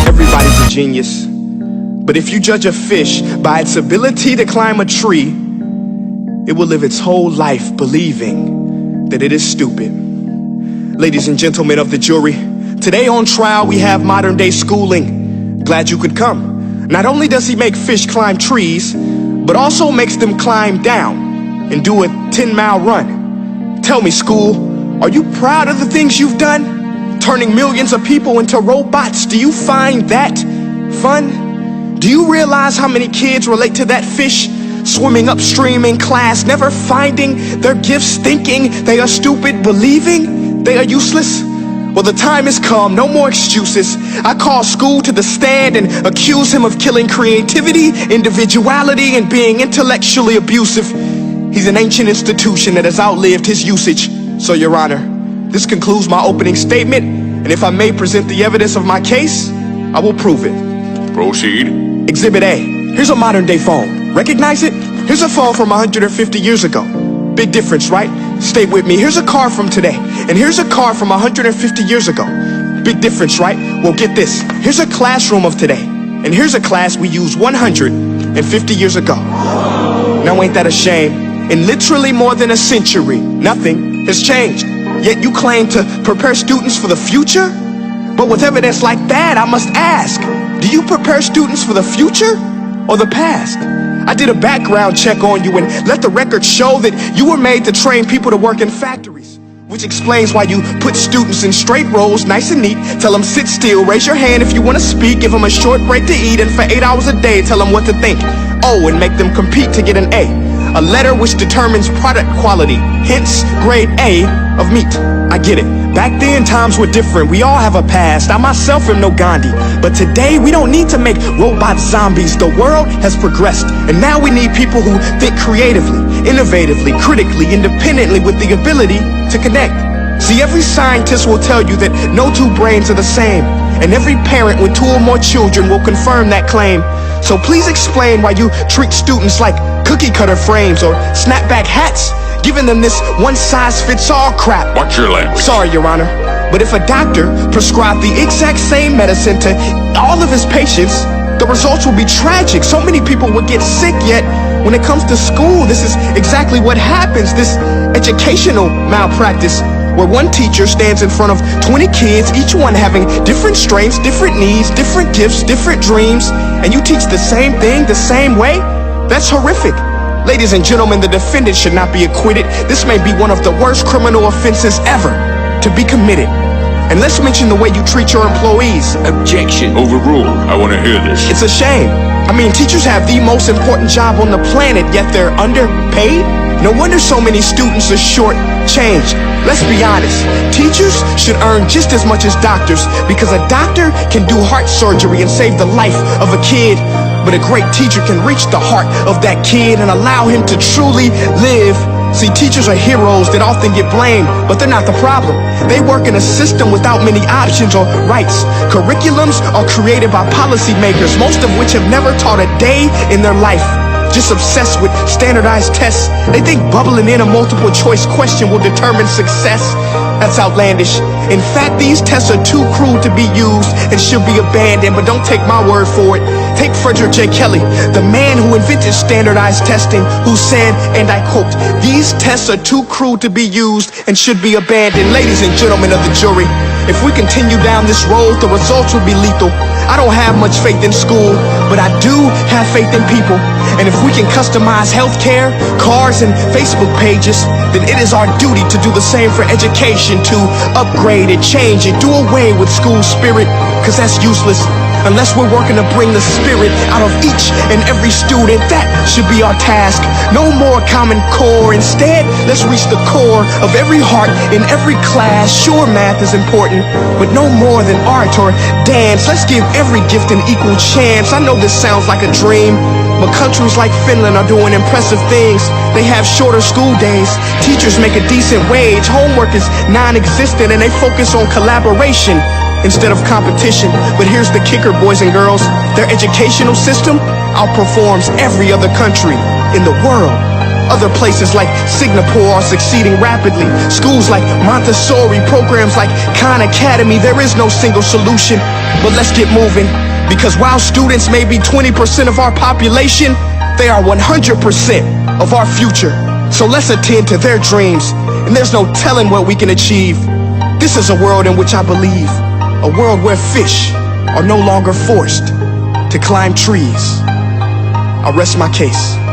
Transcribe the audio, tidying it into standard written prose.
Everybody's a genius, but if you judge a fish by its ability to climb a tree, it will live its whole life believing that it is stupid. Ladies and gentlemen of the jury, today on trial we have modern day schooling. Glad you could come. Not only does he make fish climb trees, but also makes them climb down and do a 10-mile run. Tell me, school, are you proud of the things you've done? Turning millions of people into robots, do you find that fun? Do you realize how many kids relate to that fish swimming upstream in class, never finding their gifts, thinking they are stupid, believing they are useless? Well, the time has come, no more excuses. I call school to the stand and accuse him of killing creativity, individuality, and being intellectually abusive. He's an ancient institution that has outlived his usage. So, Your Honor, this concludes my opening statement, and if I may present the evidence of my case, I will prove it. Proceed. Exhibit A. Here's a modern day phone. Recognize it? Here's a phone from 150 years ago. Big difference, right? Stay with me. Here's a car from today, and here's a car from 150 years ago. Big difference, right? Well, get this. Here's a classroom of today, and here's a class we used 150 years ago. Now, ain't that a shame? In literally more than a century, nothing has changed. Yet you claim to prepare students for the future? But with evidence like that, I must ask, do you prepare students for the future or the past? I did a background check on you and let the record show that you were made to train people to work in factories, which explains why you put students in straight rows, nice and neat, tell them sit still, raise your hand if you want to speak, give them a short break to eat, and for 8 hours a day, tell them what to think. Oh, and make them compete to get an A letter which determines product quality, hence grade A of meat. I get it. Back then, times were different. We all have a past. I myself am no Gandhi. But today, we don't need to make robot zombies. The world has progressed. And now we need people who think creatively, innovatively, critically, independently, with the ability to connect. See, every scientist will tell you that no two brains are the same. And every parent with 2 or more children will confirm that claim. So please explain why you treat students like cookie cutter frames or snapback hats, giving them this one-size-fits-all crap. Watch your language. Sorry, Your Honor, but if a doctor prescribed the exact same medicine to all of his patients, the results will be tragic. So many people would get sick, yet when it comes to school, this is exactly what happens. This educational malpractice, where one teacher stands in front of 20 kids, each one having different strengths, different needs, different gifts, different dreams, and you teach the same thing the same way? That's horrific. Ladies and gentlemen, the defendant should not be acquitted. This may be one of the worst criminal offenses ever to be committed. And let's mention the way you treat your employees. Objection. Overruled. I want to hear this. It's a shame. I mean, teachers have the most important job on the planet, yet they're underpaid? No wonder so many students are short-changed. Let's be honest, teachers should earn just as much as doctors, because a doctor can do heart surgery and save the life of a kid, but a great teacher can reach the heart of that kid and allow him to truly live. See, teachers are heroes that often get blamed, but they're not the problem. They work in a system without many options or rights. Curriculums are created by policymakers, most of which have never taught a day in their life. Just obsessed with standardized tests. They think bubbling in a multiple choice question will determine success. That's outlandish. In fact, these tests are too cruel to be used and should be abandoned, but don't take my word for it. Take Frederick J. Kelly, the man who invented standardized testing, who said, and I quote, "These tests are too cruel to be used and should be abandoned." Ladies and gentlemen of the jury, if we continue down this road, the results will be lethal. I don't have much faith in school, but I do have faith in people. And if we can customize healthcare, cars, and Facebook pages, then it is our duty to do the same for education, to upgrade it, change it, do away with school spirit, because that's useless. Unless we're working to bring the spirit out of each and every student, that should be our task. No more Common Core. Instead, let's reach the core of every heart in every class. Sure, math is important, but no more than art or dance. Let's give every gift an equal chance. I know this sounds like a dream, but countries like Finland are doing impressive things. They have shorter school days. Teachers make a decent wage. Homework is non-existent, and they focus on collaboration instead of competition. But here's the kicker, boys and girls. Their educational system outperforms every other country in the world. Other places like Singapore are succeeding rapidly. Schools like Montessori, programs like Khan Academy. There is no single solution, but let's get moving. Because while students may be 20% of our population, they are 100% of our future. So let's attend to their dreams, and there's no telling what we can achieve. This is a world in which I believe, a world where fish are no longer forced to climb trees. I rest my case.